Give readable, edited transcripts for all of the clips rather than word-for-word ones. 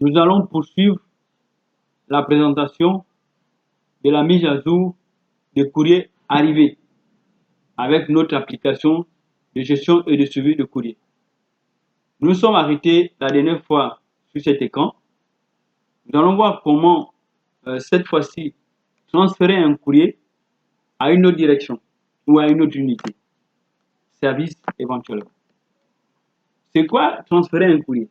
nous allons poursuivre la présentation de la mise à jour des courriers arrivés avec notre application de gestion et de suivi de courrier. Nous nous sommes arrêtés la dernière fois sur cet écran. Nous allons voir comment cette fois-ci transférer un courrier à une autre direction ou à une autre unité, service éventuellement. C'est quoi transférer un courrier?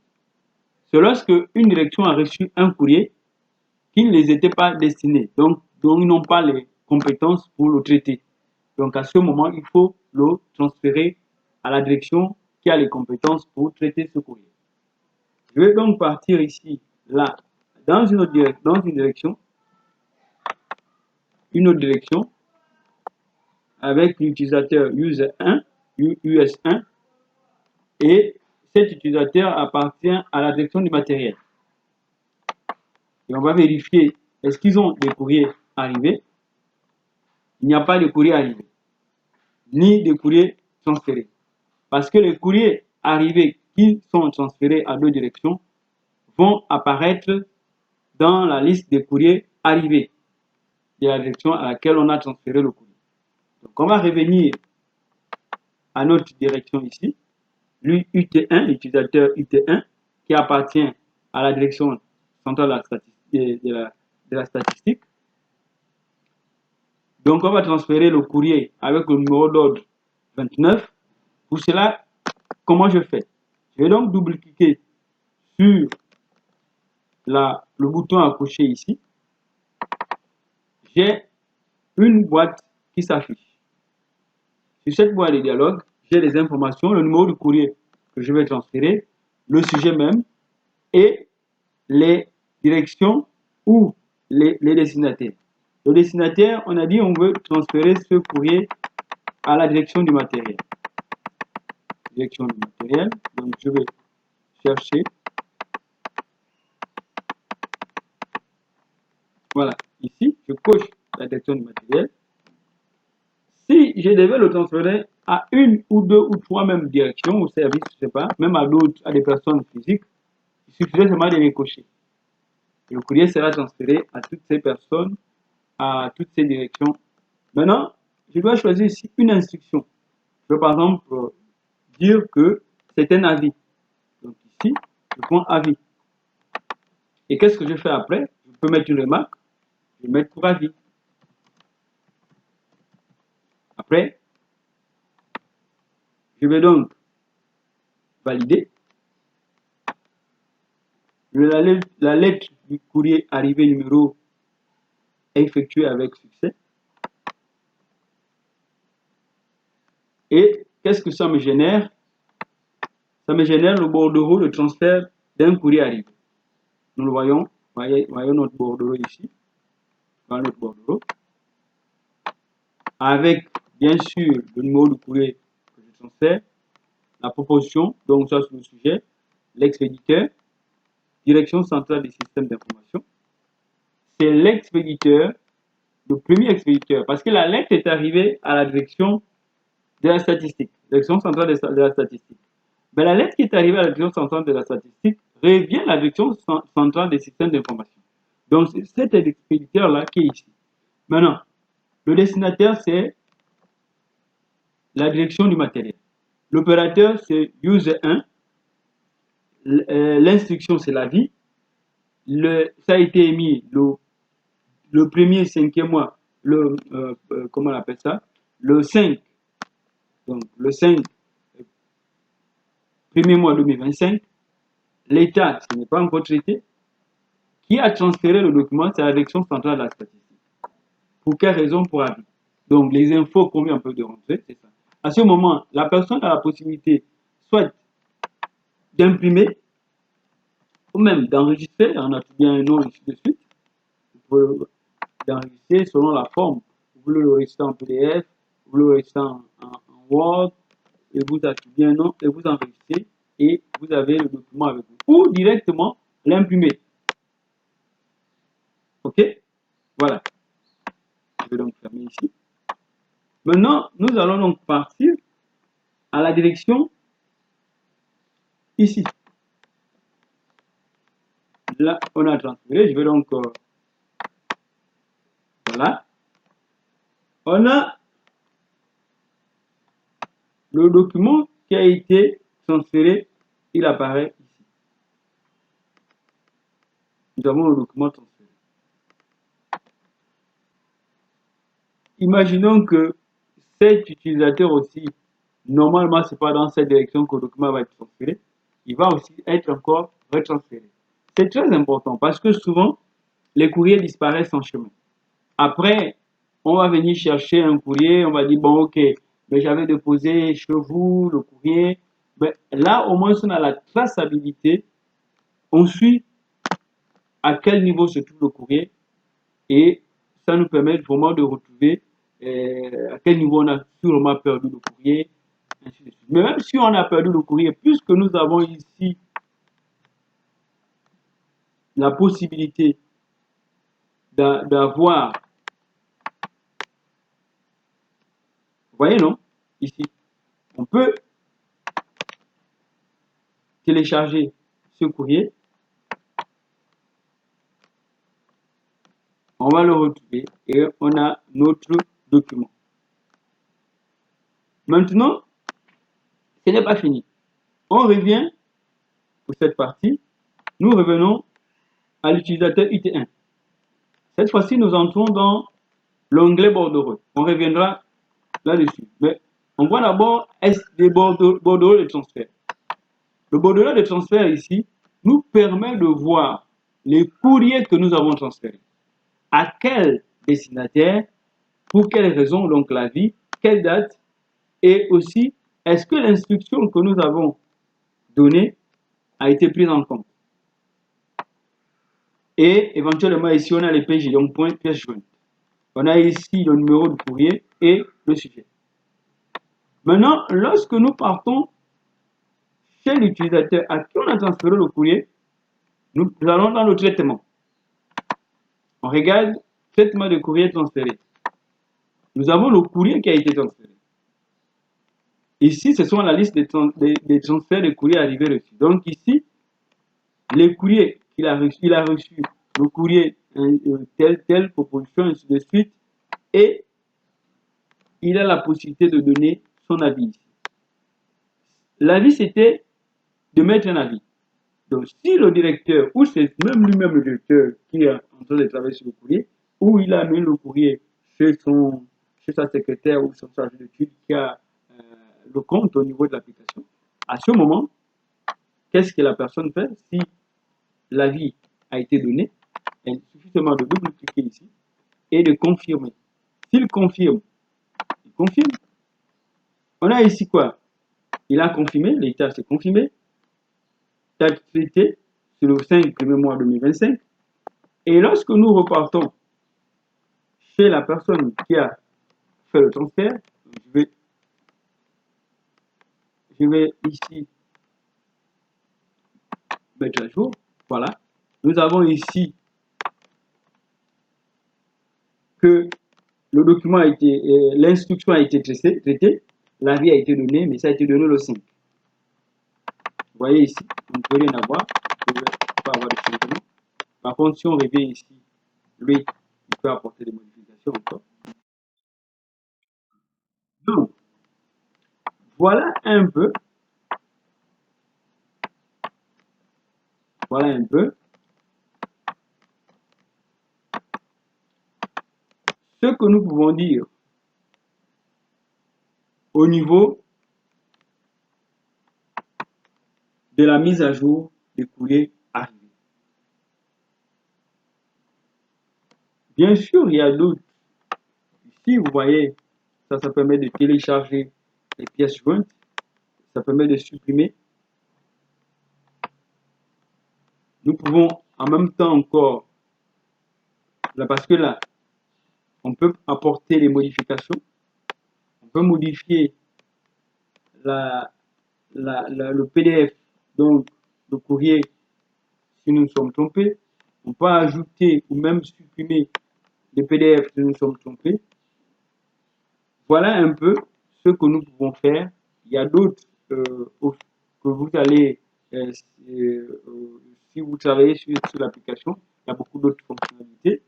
C'est lorsque une direction a reçu un courrier qui ne les était pas destinés, donc dont ils n'ont pas les compétences pour le traiter. Donc à ce moment, il faut le transférer à la direction qui a les compétences pour traiter ce courrier. Je vais donc partir ici, là, dans une autre direction, avec l'utilisateur user1, US1, et cet utilisateur appartient à la direction du matériel. Et on va vérifier, est-ce qu'ils ont des courriers arrivés? Il n'y a pas de courrier arrivé, ni de courrier transféré. Parce que les courriers arrivés qui sont transférés à deux directions vont apparaître dans la liste des courriers arrivés de la direction à laquelle on a transféré le courrier. Donc on va revenir à notre direction ici, l'UT1, l'utilisateur UT1, qui appartient à la direction centrale de la statistique. Donc on va transférer le courrier avec le numéro d'ordre 29. Pour cela, comment je fais? Je vais donc double-cliquer sur le bouton à cocher ici. J'ai une boîte qui s'affiche. Sur cette boîte de dialogue, j'ai les informations, le numéro du courrier que je vais transférer, le sujet même et les directions ou les destinataires. Le destinataire, on a dit on veut transférer ce courrier à la direction du matériel. Direction du matériel, donc je vais chercher. Voilà, ici, je coche la direction du matériel. Si je devais le transférer à une ou deux ou trois mêmes directions ou services, je ne sais pas, même à d'autres, à des personnes physiques, il suffirait seulement de les cocher. Et le courrier sera transféré à toutes ces personnes, à toutes ces directions. Maintenant, je dois choisir ici une instruction. Je peux par exemple dire que c'est un avis. Donc ici, je prends avis. Et qu'est-ce que je fais après? Je peux mettre une remarque. Je vais mettre pour avis. Après, je vais donc valider. La lettre du courrier arrivé numéro est effectuée avec succès. Et qu'est-ce que ça me génère? Ça me génère le bordereau de transfert d'un courrier arrivé. Nous le voyons. Voyons notre bordereau ici. Voilà notre bordereau. Avec, bien sûr, le numéro du courrier que je transfère, la proposition, donc ça c'est le sujet, l'expéditeur, direction centrale des systèmes d'information. C'est l'expéditeur, le premier expéditeur, parce que la lettre est arrivée à la direction de la statistique, direction centrale de la statistique. Mais la lettre qui est arrivée à la direction centrale de la statistique revient à la direction centrale des systèmes d'information. Donc, c'est cet expéditeur-là qui est ici. Maintenant, le destinataire, c'est la direction du matériel. L'opérateur, c'est user 1. L'instruction, c'est l'avis. Ça a été émis le premier cinquième mois, comment on appelle ça? Le 5. Donc, le 5, premier mois 2025. L'État, ce n'est pas encore traité. Qui a transféré le document? C'est la direction centrale de la statistique. Pour quelle raison? Pour avis. Donc, les infos qu'on vient un peu de rentrer, c'est ça. À ce moment, la personne a la possibilité soit d'imprimer ou même d'enregistrer, on a bien un nom ici de suite. Vous pouvez d'enregistrer selon la forme. Vous voulez le enregistrer en PDF, vous voulez le enregistrer en Word, et vous attribuez un nom et vous enregistrez et vous avez le document avec vous. Ou directement l'imprimer. Ok? Voilà. Je vais donc fermer ici. Maintenant, nous allons donc partir à la direction ici. là, on a transféré. Je vais donc, voilà. On a le document qui a été transféré, il apparaît ici. Nous avons le document transféré. Imaginons que cet utilisateur aussi, normalement, ce n'est pas dans cette direction que le document va être transféré. Il va aussi être encore retransféré. C'est très important parce que souvent, les courriers disparaissent en chemin. Après, on va venir chercher un courrier, on va dire, bon, ok, mais j'avais déposé chez vous le courrier. Mais là, au moins, on a la traçabilité. On suit à quel niveau se trouve le courrier et ça nous permet vraiment de retrouver à quel niveau on a sûrement perdu le courrier, ainsi de suite. Mais même si on a perdu le courrier, puisque nous avons ici la possibilité d'avoir, vous voyez non, ici, on peut télécharger ce courrier, on va le retrouver et on a notre document. Maintenant, ce n'est pas fini. On revient pour cette partie. Nous revenons à l'utilisateur UT1. Cette fois-ci, nous entrons dans l'onglet bordereau. On reviendra là-dessus. Mais on voit d'abord des bordereaux de transfert. Le bordereau de transfert ici nous permet de voir les courriers que nous avons transférés. À quel destinataire, pour quelle raison, donc l'avis, quelle date, et aussi, est-ce que l'instruction que nous avons donnée a été prise en compte. Et éventuellement, ici, on a les PJ, donc point pièce jointe. On a ici le numéro de courrier et le sujet. Maintenant, lorsque nous partons chez l'utilisateur à qui on a transféré le courrier, nous allons dans le traitement. On regarde traitement de courrier transféré. Nous avons le courrier qui a été transféré. Ici, ce sont la liste des transferts de courrier arrivés reçus. Donc ici, les courriers qu'il a reçus, il a reçu le courrier telle proposition, ainsi de suite, et il a la possibilité de donner son avis ici. L'avis, c'était de mettre un avis. Donc, si le directeur, ou c'est même lui-même le directeur qui est en train de travailler sur le courrier, ou il a mis le courrier chez sa secrétaire ou son chargé d'études qui a le compte au niveau de l'application, à ce moment, qu'est-ce que la personne fait? Si l'avis a été donné, il suffit seulement de double-cliquer ici et de confirmer. S'il confirme, il confirme. On a ici quoi? Il a confirmé, l'état s'est confirmé. Date traitée, c'est le 5 mois 2025. Et lorsque nous repartons chez la personne qui a fait le transfert, je vais ici mettre à jour. Voilà. Nous avons ici que le document a été, l'instruction a été traitée, l'avis a été donné, mais ça a été donné le 5. Vous voyez ici, on ne peut rien avoir, on ne peut pas avoir de changement. Par contre, si on revient ici, lui, il peut apporter des modifications encore. Donc, voilà un peu ce que nous pouvons dire au niveau de la mise à jour des courriers arrivés. Bien sûr, il y a d'autres. Ici, vous voyez, ça permet de télécharger les pièces jointes, ça permet de supprimer. Nous pouvons en même temps encore, là, parce que là, on peut apporter les modifications, on peut modifier le PDF, donc le courrier, si nous nous sommes trompés. On peut ajouter ou même supprimer les PDF si nous nous sommes trompés. Voilà un peu ce que nous pouvons faire. Il y a d'autres que vous allez si vous travaillez sur l'application, il y a beaucoup d'autres fonctionnalités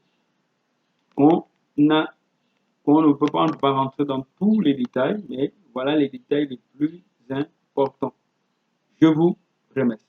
qu'on ne peut pas rentrer dans tous les détails, mais voilà les détails les plus importants. Je vous remercie.